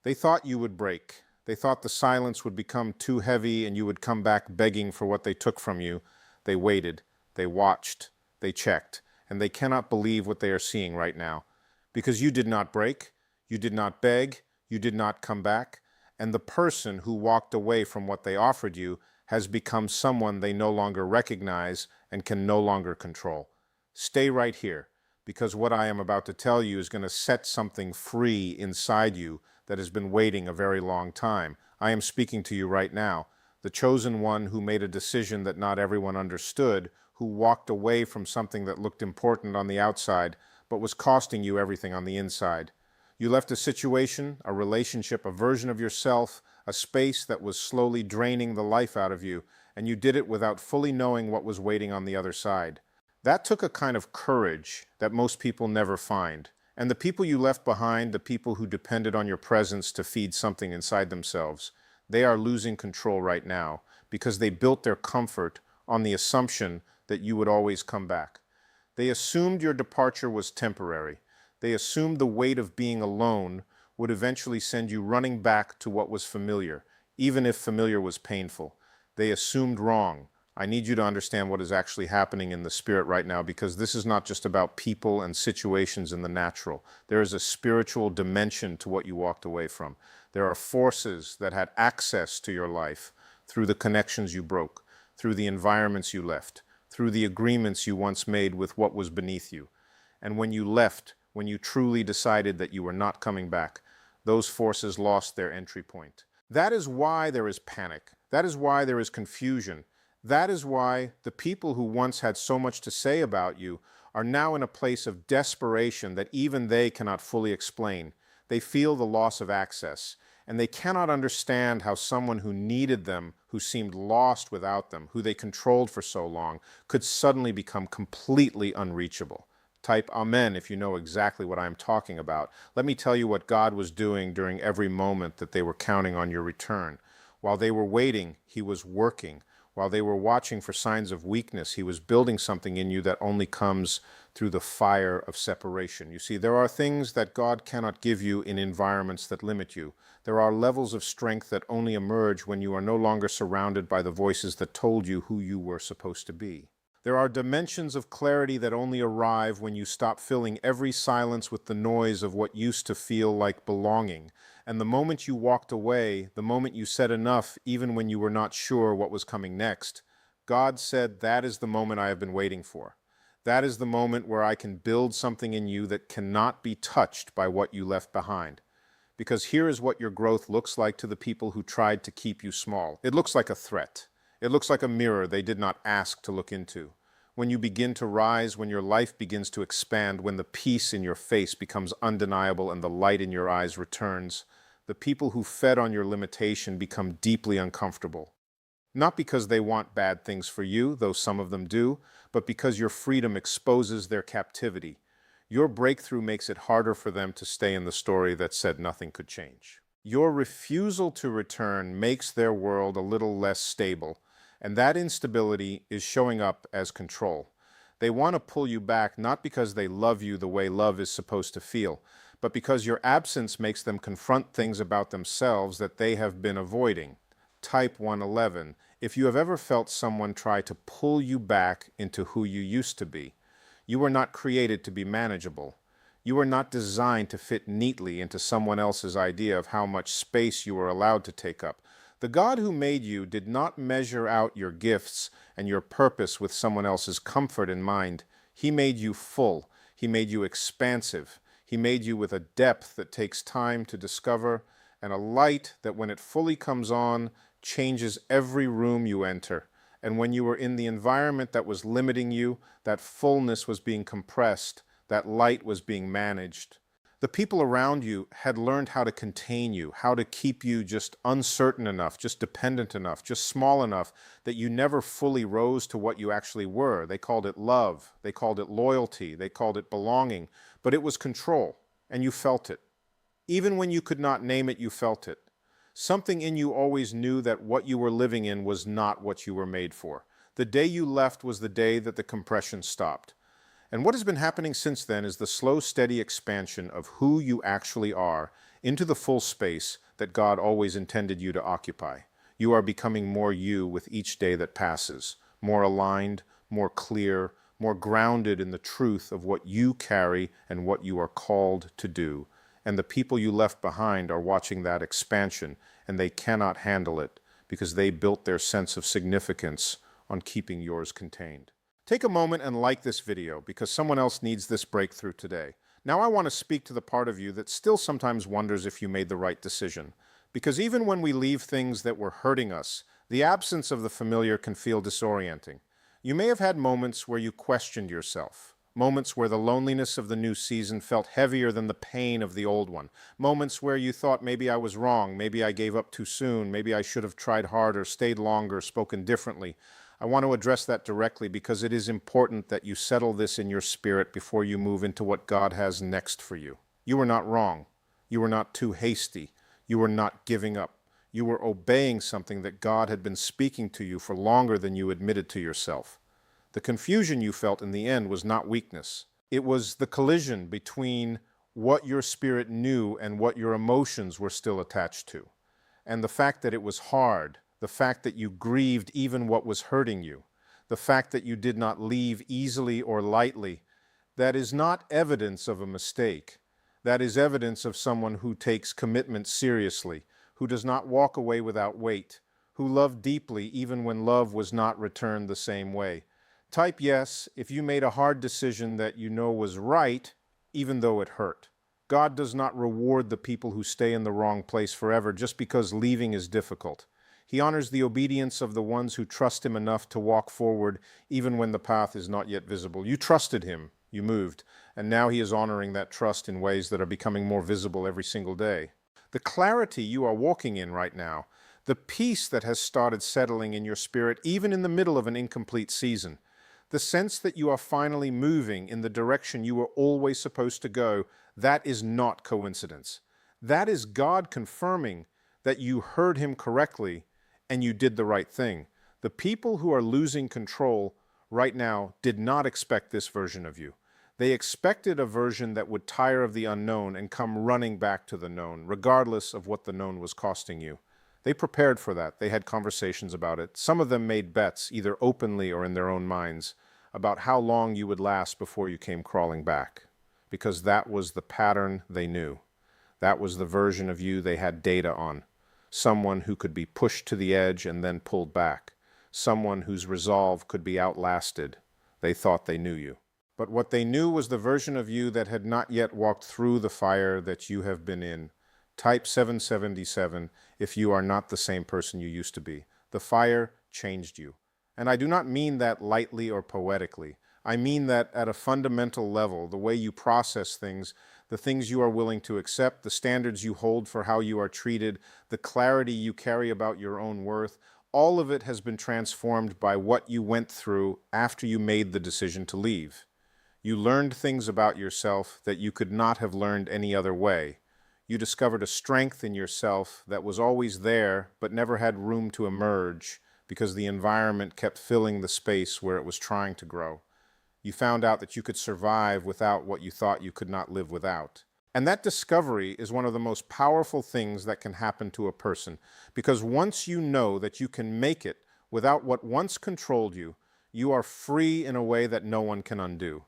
They thought you would break. They thought the silence would become too heavy and you would come back begging for what they took from you. They waited. They watched. They checked. And they cannot believe what they are seeing right now. Because you did not break. You did not beg. You did not come back. And the person who walked away from what they offered you has become someone they no longer recognize and can no longer control. Stay right here, because what I am about to tell you is going to set something free inside you that has been waiting a very long time. I am speaking to you right now, the chosen one who made a decision that not everyone understood, who walked away from something that looked important on the outside, but was costing you everything on the inside. You left a situation, a relationship, a version of yourself, a space that was slowly draining the life out of you, and you did it without fully knowing what was waiting on the other side. That took a kind of courage that most people never find. And the people you left behind, the people who depended on your presence to feed something inside themselves, they are losing control right now because they built their comfort on the assumption that you would always come back. They assumed your departure was temporary. They assumed the weight of being alone would eventually send you running back to what was familiar, even if familiar was painful. They assumed wrong. I need you to understand what is actually happening in the spirit right now, because this is not just about people and situations in the natural. There is a spiritual dimension to what you walked away from. There are forces that had access to your life through the connections you broke, through the environments you left, through the agreements you once made with what was beneath you. And when you left, when you truly decided that you were not coming back, those forces lost their entry point. That is why there is panic. That is why there is confusion. That is why the people who once had so much to say about you are now in a place of desperation that even they cannot fully explain. They feel the loss of access, and they cannot understand how someone who needed them, who seemed lost without them, who they controlled for so long, could suddenly become completely unreachable. Type Amen if you know exactly what I am talking about. Let me tell you what God was doing during every moment that they were counting on your return. While they were waiting, He was working. While they were watching for signs of weakness, He was building something in you that only comes through the fire of separation. You see, there are things that God cannot give you in environments that limit you. There are levels of strength that only emerge when you are no longer surrounded by the voices that told you who you were supposed to be. There are dimensions of clarity that only arrive when you stop filling every silence with the noise of what used to feel like belonging. And the moment you walked away, the moment you said enough, even when you were not sure what was coming next, God said, that is the moment I have been waiting for. That is the moment where I can build something in you that cannot be touched by what you left behind. Because here is what your growth looks like to the people who tried to keep you small. It looks like a threat. It looks like a mirror they did not ask to look into. When you begin to rise, when your life begins to expand, when the peace in your face becomes undeniable and the light in your eyes returns, the people who fed on your limitation become deeply uncomfortable. Not because they want bad things for you, though some of them do, but because your freedom exposes their captivity. Your breakthrough makes it harder for them to stay in the story that said nothing could change. Your refusal to return makes their world a little less stable, and that instability is showing up as control. They want to pull you back not because they love you the way love is supposed to feel, but because your absence makes them confront things about themselves that they have been avoiding. Type 111. If you have ever felt someone try to pull you back into who you used to be, you were not created to be manageable. You were not designed to fit neatly into someone else's idea of how much space you were allowed to take up. The God who made you did not measure out your gifts and your purpose with someone else's comfort in mind. He made you full. He made you expansive. He made you with a depth that takes time to discover and a light that when it fully comes on changes every room you enter. And when you were in the environment that was limiting you, that fullness was being compressed, that light was being managed. The people around you had learned how to contain you, how to keep you just uncertain enough, just dependent enough, just small enough that you never fully rose to what you actually were. They called it love, they called it loyalty, they called it belonging, but it was control, and you felt it. Even when you could not name it, you felt it. Something in you always knew that what you were living in was not what you were made for. The day you left was the day that the compression stopped. And what has been happening since then is the slow, steady expansion of who you actually are into the full space that God always intended you to occupy. You are becoming more you with each day that passes, more aligned, more clear, more grounded in the truth of what you carry and what you are called to do. And the people you left behind are watching that expansion, and they cannot handle it because they built their sense of significance on keeping yours contained. Take a moment and like this video because someone else needs this breakthrough today. Now I want to speak to the part of you that still sometimes wonders if you made the right decision. Because even when we leave things that were hurting us, the absence of the familiar can feel disorienting. You may have had moments where you questioned yourself, moments where the loneliness of the new season felt heavier than the pain of the old one, moments where you thought maybe I was wrong, maybe I gave up too soon, maybe I should have tried harder, stayed longer, spoken differently. I want to address that directly because it is important that you settle this in your spirit before you move into what God has next for you. You were not wrong. You were not too hasty. You were not giving up. You were obeying something that God had been speaking to you for longer than you admitted to yourself. The confusion you felt in the end was not weakness. It was the collision between what your spirit knew and what your emotions were still attached to. And the fact that it was hard, the fact that you grieved even what was hurting you, the fact that you did not leave easily or lightly, that is not evidence of a mistake. That is evidence of someone who takes commitment seriously, who does not walk away without weight, who loved deeply even when love was not returned the same way. Type yes if you made a hard decision that you know was right, even though it hurt. God does not reward the people who stay in the wrong place forever just because leaving is difficult. He honors the obedience of the ones who trust Him enough to walk forward even when the path is not yet visible. You trusted Him. You moved, and now He is honoring that trust in ways that are becoming more visible every single day. The clarity you are walking in right now, the peace that has started settling in your spirit even in the middle of an incomplete season, the sense that you are finally moving in the direction you were always supposed to go, that is not coincidence. That is God confirming that you heard Him correctly and you did the right thing. The people who are losing control right now did not expect this version of you. They expected a version that would tire of the unknown and come running back to the known, regardless of what the known was costing you. They prepared for that. They had conversations about it. Some of them made bets, either openly or in their own minds, about how long you would last before you came crawling back. Because that was the pattern they knew. That was the version of you they had data on. Someone who could be pushed to the edge and then pulled back. Someone whose resolve could be outlasted. They thought they knew you. But what they knew was the version of you that had not yet walked through the fire that you have been in. Type 777 if you are not the same person you used to be. The fire changed you. And I do not mean that lightly or poetically. I mean that at a fundamental level, the way you process things, the things you are willing to accept, the standards you hold for how you are treated, the clarity you carry about your own worth, all of it has been transformed by what you went through after you made the decision to leave. You learned things about yourself that you could not have learned any other way. You discovered a strength in yourself that was always there but never had room to emerge because the environment kept filling the space where it was trying to grow. You found out that you could survive without what you thought you could not live without. And that discovery is one of the most powerful things that can happen to a person, because once you know that you can make it without what once controlled you, you are free in a way that no one can undo.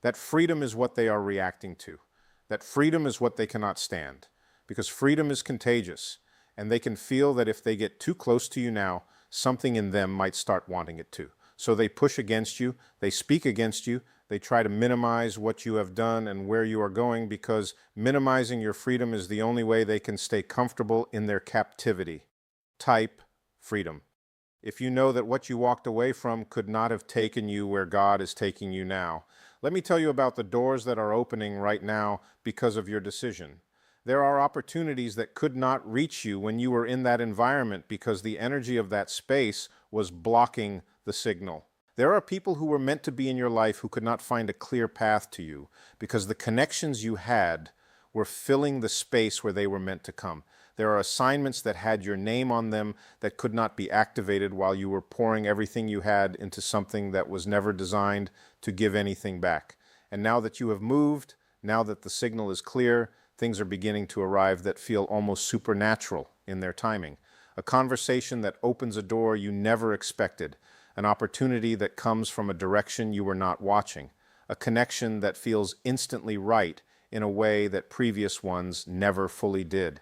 That freedom is what they are reacting to. That freedom is what they cannot stand, because freedom is contagious, and they can feel that if they get too close to you now, something in them might start wanting it too. So they push against you, they speak against you, they try to minimize what you have done and where you are going, because minimizing your freedom is the only way they can stay comfortable in their captivity. Type freedom. If you know that what you walked away from could not have taken you where God is taking you now, let me tell you about the doors that are opening right now because of your decision. There are opportunities that could not reach you when you were in that environment because the energy of that space was blocking the signal. There are people who were meant to be in your life who could not find a clear path to you because the connections you had were filling the space where they were meant to come. There are assignments that had your name on them that could not be activated while you were pouring everything you had into something that was never designed to give anything back. And now that you have moved, now that the signal is clear, Things are beginning to arrive that feel almost supernatural in their timing. A conversation that opens a door you never expected, an opportunity that comes from a direction you were not watching, a connection that feels instantly right in a way that previous ones never fully did.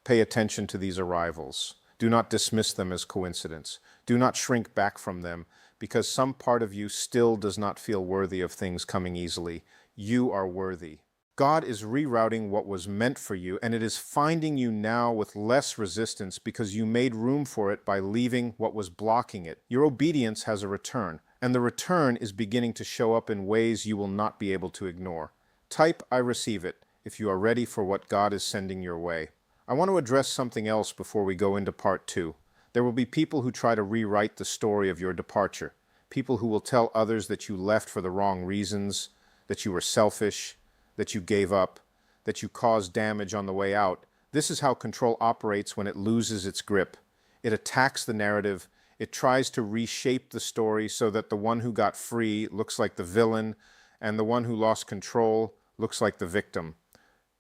Pay attention to these arrivals. Do not dismiss them as coincidence. Do not shrink back from them because some part of you still does not feel worthy of things coming easily. You are worthy. God is rerouting what was meant for you, and it is finding you now with less resistance because you made room for it by leaving what was blocking it. Your obedience has a return, and the return is beginning to show up in ways you will not be able to ignore. Type "I receive it" if you are ready for what God is sending your way. I want to address something else before we go into part 2. There will be people who try to rewrite the story of your departure, people who will tell others that you left for the wrong reasons, that you were selfish, that you gave up, that you caused damage on the way out. This is how control operates when it loses its grip. It attacks the narrative. It tries to reshape the story so that the one who got free looks like the villain and the one who lost control looks like the victim.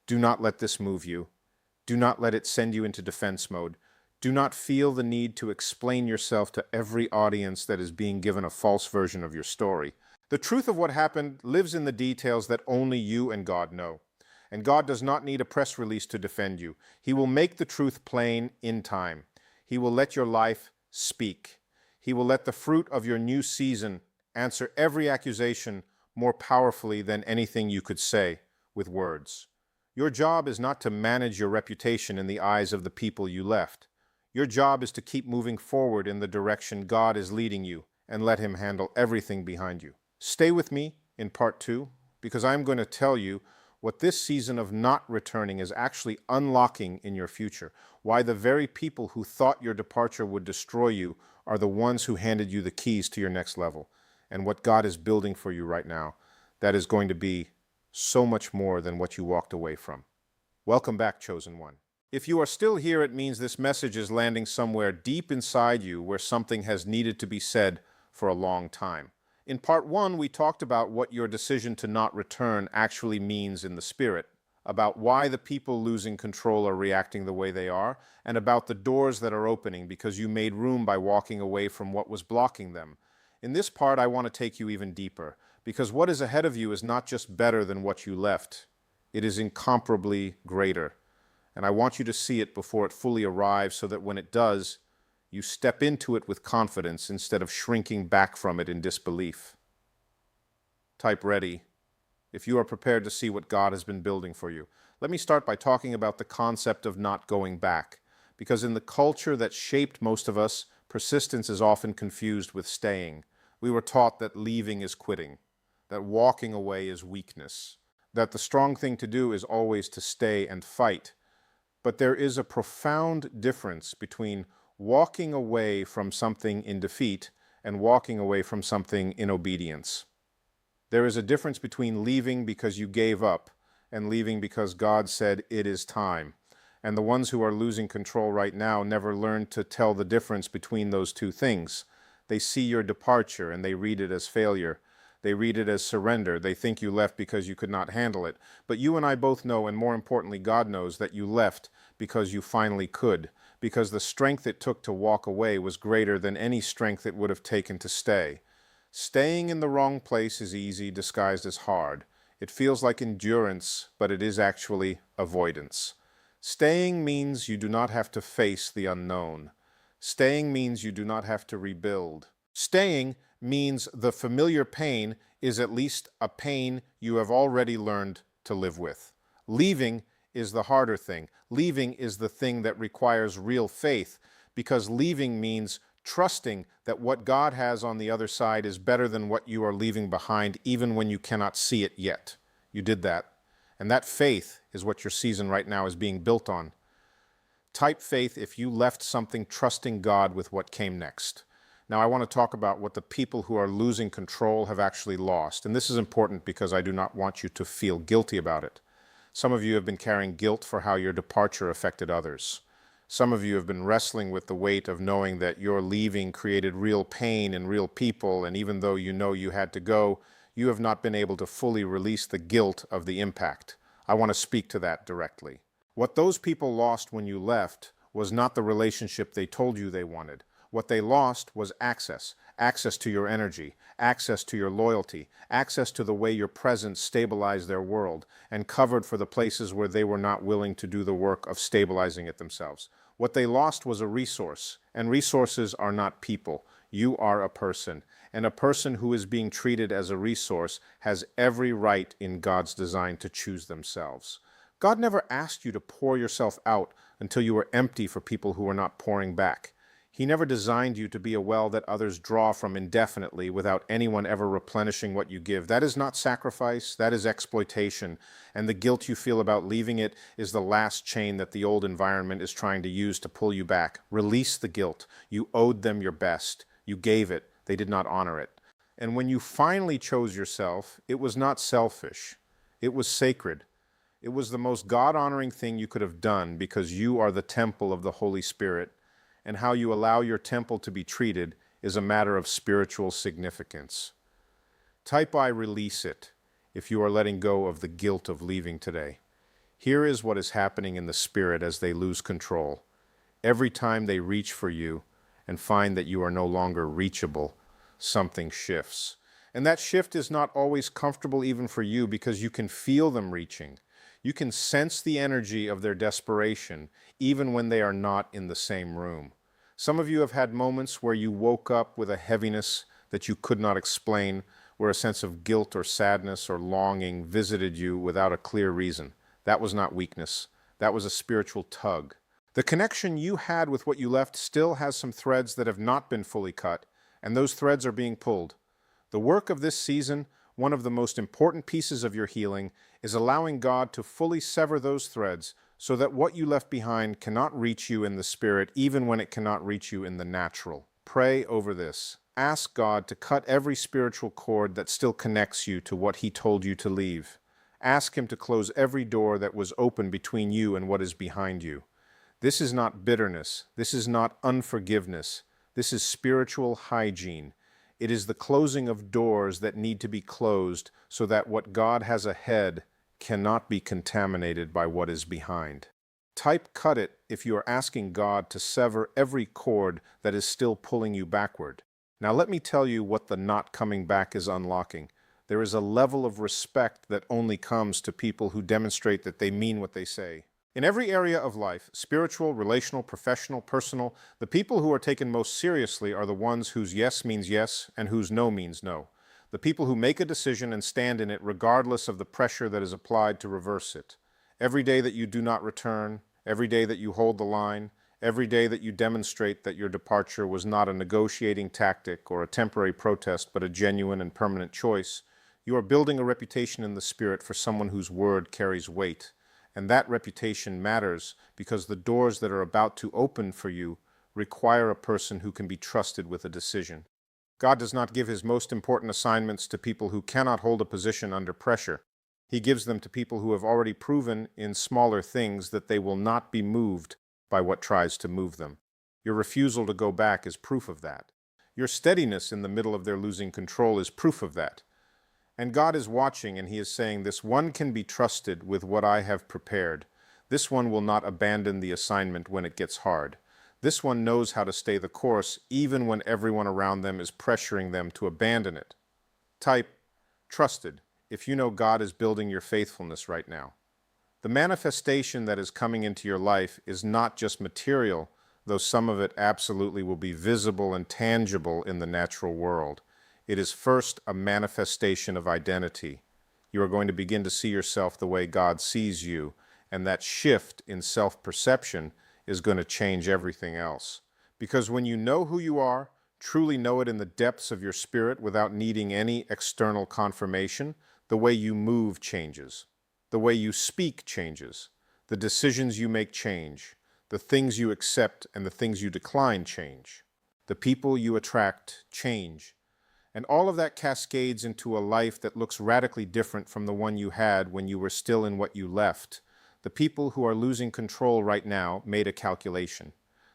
Do not let this move you. Do not let it send you into defense mode. Do not feel the need to explain yourself to every audience that is being given a false version of your story. The truth of what happened lives in the details that only you and God know. And God does not need a press release to defend you. He will make the truth plain in time. He will let your life speak. He will let the fruit of your new season answer every accusation more powerfully than anything you could say with words. Your job is not to manage your reputation in the eyes of the people you left. Your job is to keep moving forward in the direction God is leading you and let Him handle everything behind you. Stay with me in part 2 because I'm going to tell you what this season of not returning is actually unlocking in your future, why the very people who thought your departure would destroy you are the ones who handed you the keys to your next level, and what God is building for you right now that is going to be so much more than what you walked away from. Welcome back, Chosen One. If you are still here, it means this message is landing somewhere deep inside you where something has needed to be said for a long time. In part 1, we talked about what your decision to not return actually means in the spirit, about why the people losing control are reacting the way they are, and about the doors that are opening because you made room by walking away from what was blocking them. In this part, I want to take you even deeper, because what is ahead of you is not just better than what you left. It is incomparably greater. And I want you to see it before it fully arrives so that when it does, you step into it with confidence instead of shrinking back from it in disbelief. Type "ready" if you are prepared to see what God has been building for you. Let me start by talking about the concept of not going back, because in the culture that shaped most of us, persistence is often confused with staying. We were taught that leaving is quitting, that walking away is weakness, that the strong thing to do is always to stay and fight. But there is a profound difference between walking away from something in defeat and walking away from something in obedience. There is a difference between leaving because you gave up and leaving because God said it is time. And the ones who are losing control right now never learned to tell the difference between those two things. They see your departure and they read it as failure. They read it as surrender. They think you left because you could not handle it. But you and I both know, and more importantly, God knows, that you left because you finally could, because the strength it took to walk away was greater than any strength it would have taken to stay. Staying in the wrong place is easy, disguised as hard. It feels like endurance, but it is actually avoidance. Staying means you do not have to face the unknown. Staying means you do not have to rebuild. Staying means the familiar pain is at least a pain you have already learned to live with. Leaving is the harder thing. Leaving is the thing that requires real faith, because leaving means trusting that what God has on the other side is better than what you are leaving behind, even when you cannot see it yet. You did that. And that faith is what your season right now is being built on. Type faith if you left something trusting God with what came next. Now, I want to talk about what the people who are losing control have actually lost. And this is important because I do not want you to feel guilty about it. Some of you have been carrying guilt for how your departure affected others. Some of you have been wrestling with the weight of knowing that your leaving created real pain in real people, and even though you know you had to go, you have not been able to fully release the guilt of the impact. I want to speak to that directly. What those people lost when you left was not the relationship they told you they wanted. What they lost was access. Access to your energy, access to your loyalty, access to the way your presence stabilized their world and covered for the places where they were not willing to do the work of stabilizing it themselves. What they lost was a resource, and resources are not people. You are a person, and a person who is being treated as a resource has every right in God's design to choose themselves. God never asked you to pour yourself out until you were empty for people who were not pouring back. He never designed you to be a well that others draw from indefinitely without anyone ever replenishing what you give. That is not sacrifice, that is exploitation, and the guilt you feel about leaving it is the last chain that the old environment is trying to use to pull you back. Release the guilt. You owed them your best. You gave it. They did not honor it. And when you finally chose yourself, it was not selfish. It was sacred. It was the most God-honoring thing you could have done because you are the temple of the Holy Spirit, and how you allow your temple to be treated is a matter of spiritual significance. Type I release it if you are letting go of the guilt of leaving today. Here is what is happening in the spirit as they lose control. Every time they reach for you and find that you are no longer reachable, something shifts. And that shift is not always comfortable even for you because you can feel them reaching. You can sense the energy of their desperation even when they are not in the same room. Some of you have had moments where you woke up with a heaviness that you could not explain, where a sense of guilt or sadness or longing visited you without a clear reason. That was not weakness. That was a spiritual tug. The connection you had with what you left still has some threads that have not been fully cut, and those threads are being pulled. The work of this season, one of the most important pieces of your healing, is allowing God to fully sever those threads so that what you left behind cannot reach you in the spirit, even when it cannot reach you in the natural. Pray over this. Ask God to cut every spiritual cord that still connects you to what He told you to leave. Ask Him to close every door that was open between you and what is behind you. This is not bitterness. This is not unforgiveness. This is spiritual hygiene. It is the closing of doors that need to be closed so that what God has ahead cannot be contaminated by what is behind. Type cut it if you are asking God to sever every cord that is still pulling you backward. Now let me tell you what the not coming back is unlocking. There is a level of respect that only comes to people who demonstrate that they mean what they say. In every area of life, spiritual, relational, professional, personal, the people who are taken most seriously are the ones whose yes means yes and whose no means no. The people who make a decision and stand in it regardless of the pressure that is applied to reverse it. Every day that you do not return, every day that you hold the line, every day that you demonstrate that your departure was not a negotiating tactic or a temporary protest but a genuine and permanent choice, you are building a reputation in the spirit for someone whose word carries weight. And that reputation matters because the doors that are about to open for you require a person who can be trusted with a decision. God does not give His most important assignments to people who cannot hold a position under pressure. He gives them to people who have already proven in smaller things that they will not be moved by what tries to move them. Your refusal to go back is proof of that. Your steadiness in the middle of their losing control is proof of that. And God is watching, and He is saying, this one can be trusted with what I have prepared. This one will not abandon the assignment when it gets hard. This one knows how to stay the course even when everyone around them is pressuring them to abandon it. Type trusted if you know God is building your faithfulness right now. The manifestation that is coming into your life is not just material, though some of it absolutely will be visible and tangible in the natural world. It is first a manifestation of identity. You are going to begin to see yourself the way God sees you, and that shift in self-perception is going to change everything else. Because when you know who you are, truly know it in the depths of your spirit without needing any external confirmation, the way you move changes. The way you speak changes. The decisions you make change. The things you accept and the things you decline change. The people you attract change. And all of that cascades into a life that looks radically different from the one you had when you were still in what you left. The people who are losing control right now made a calculation.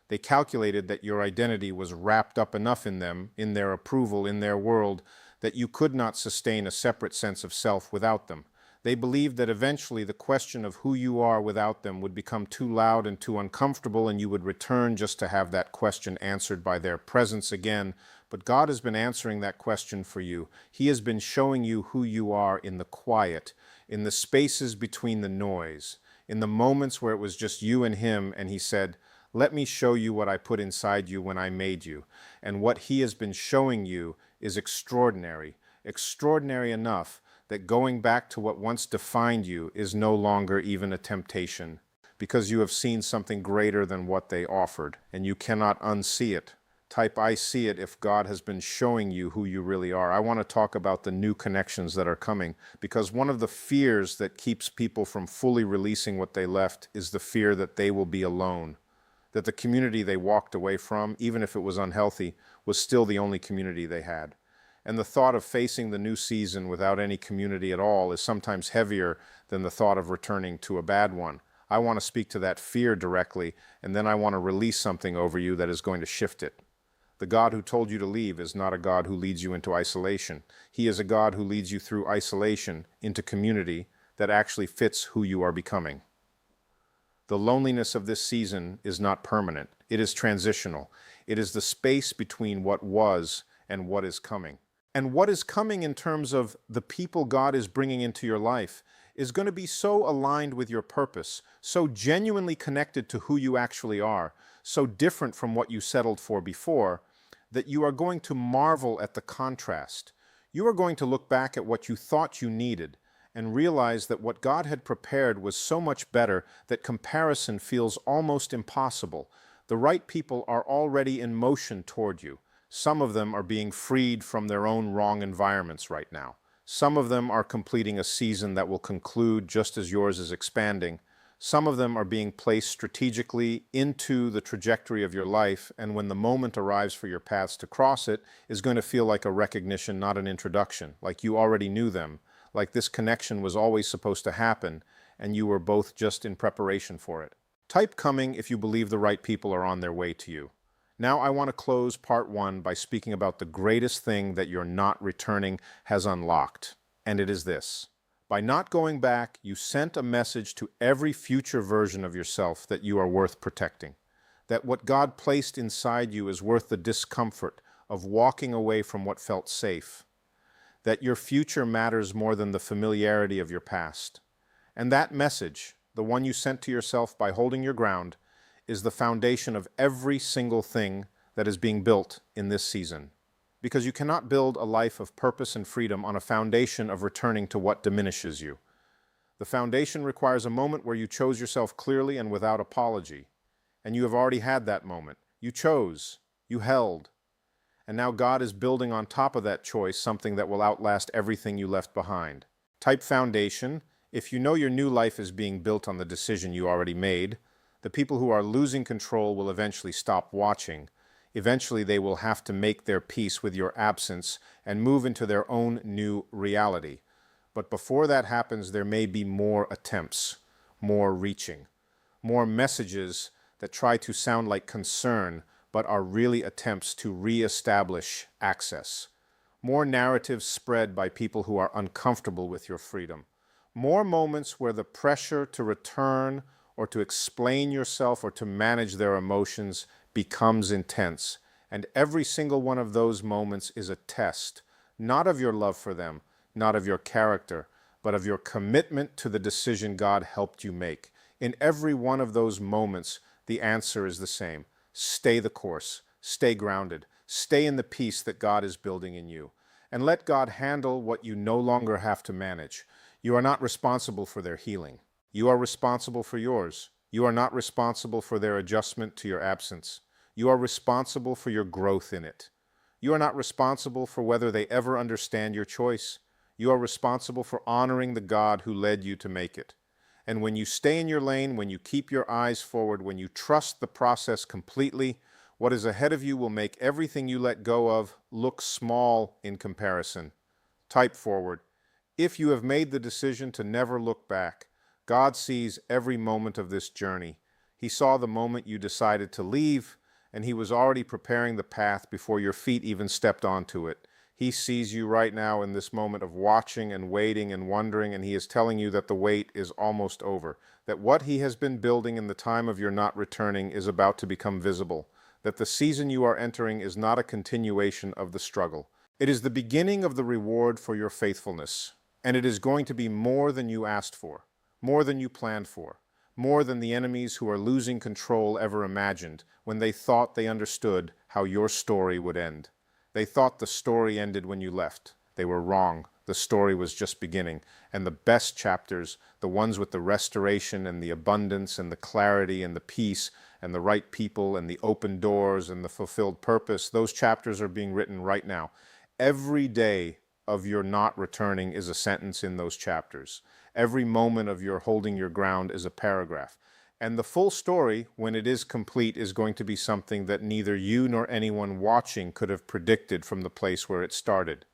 They calculated that your identity was wrapped up enough in them, in their approval, in their world, that you could not sustain a separate sense of self without them. They believed that eventually the question of who you are without them would become too loud and too uncomfortable, and you would return just to have that question answered by their presence again. But God has been answering that question for you. He has been showing you who you are in the quiet, in the spaces between the noise, in the moments where it was just you and Him, and He said, "Let me show you what I put inside you when I made you." And what He has been showing you is extraordinary, extraordinary enough that going back to what once defined you is no longer even a temptation, because you have seen something greater than what they offered, and you cannot unsee it. Type "I see it" if God has been showing you who you really are. I want to talk about the new connections that are coming, because one of the fears that keeps people from fully releasing what they left is the fear that they will be alone, that the community they walked away from, even if it was unhealthy, was still the only community they had. And the thought of facing the new season without any community at all is sometimes heavier than the thought of returning to a bad one. I want to speak to that fear directly, and then I want to release something over you that is going to shift it. The God who told you to leave is not a God who leads you into isolation. He is a God who leads you through isolation into community that actually fits who you are becoming. The loneliness of this season is not permanent. It is transitional. It is the space between what was and what is coming. And what is coming in terms of the people God is bringing into your life is going to be so aligned with your purpose, so genuinely connected to who you actually are, so different from what you settled for before, that you are going to marvel at the contrast. You are going to look back at what you thought you needed and realize that what God had prepared was so much better that comparison feels almost impossible. The right people are already in motion toward you. Some of them are being freed from their own wrong environments right now. Some of them are completing a season that will conclude just as yours is expanding. Some of them are being placed strategically into the trajectory of your life, and when the moment arrives for your paths to cross it, is going to feel like a recognition, not an introduction, like you already knew them, like this connection was always supposed to happen, and you were both just in preparation for it. Type "coming" if you believe the right people are on their way to you. Now I want to close part one by speaking about the greatest thing that your not returning has unlocked, and it is this. By not going back, you sent a message to every future version of yourself that you are worth protecting, that what God placed inside you is worth the discomfort of walking away from what felt safe, that your future matters more than the familiarity of your past. And that message, the one you sent to yourself by holding your ground, is the foundation of every single thing that is being built in this season. Because you cannot build a life of purpose and freedom on a foundation of returning to what diminishes you. The foundation requires a moment where you chose yourself clearly and without apology. And you have already had that moment. You chose, you held. And now God is building on top of that choice something that will outlast everything you left behind. Type "foundation" if you know your new life is being built on the decision you already made. The people who are losing control will eventually stop watching. Eventually, they will have to make their peace with your absence and move into their own new reality. But before that happens, there may be more attempts, more reaching, more messages that try to sound like concern, but are really attempts to reestablish access. More narratives spread by people who are uncomfortable with your freedom. More moments where the pressure to return or to explain yourself or to manage their emotions becomes intense. And every single one of those moments is a test, not of your love for them, not of your character, but of your commitment to the decision God helped you make. In every one of those moments, the answer is the same. Stay the course, stay grounded, stay in the peace that God is building in you, and let God handle what you no longer have to manage. You are not responsible for their healing. You are responsible for yours. You are not responsible for their adjustment to your absence. You are responsible for your growth in it. You are not responsible for whether they ever understand your choice. You are responsible for honoring the God who led you to make it. And when you stay in your lane, when you keep your eyes forward, when you trust the process completely, what is ahead of you will make everything you let go of look small in comparison. Type "forward." If you have made the decision to never look back, God sees every moment of this journey. He saw the moment you decided to leave, and He was already preparing the path before your feet even stepped onto it. He sees you right now in this moment of watching and waiting and wondering, and he is telling you that the wait is almost over, that what he has been building in the time of your not returning is about to become visible, that the season you are entering is not a continuation of the struggle. It is the beginning of the reward for your faithfulness, and it is going to be more than you asked for, more than you planned for, more than the enemies who are losing control ever imagined when they thought they understood how your story would end. They thought the story ended when you left. They were wrong. The story was just beginning, and the best chapters, the ones with the restoration and the abundance and the clarity and the peace and the right people and the open doors and the fulfilled purpose, those chapters are being written right now. Every day of your not returning is a sentence in those chapters. Every moment of your holding your ground is a paragraph. And the full story, when it is complete, is going to be something that neither you nor anyone watching could have predicted from the place where it started.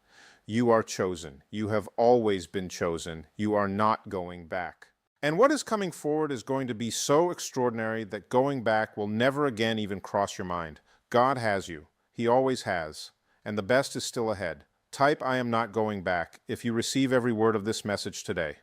You are chosen. You have always been chosen. You are not going back. And what is coming forward is going to be so extraordinary that going back will never again even cross your mind. God has you. He always has. And the best is still ahead. Type "I am not going back" if you receive every word of this message today.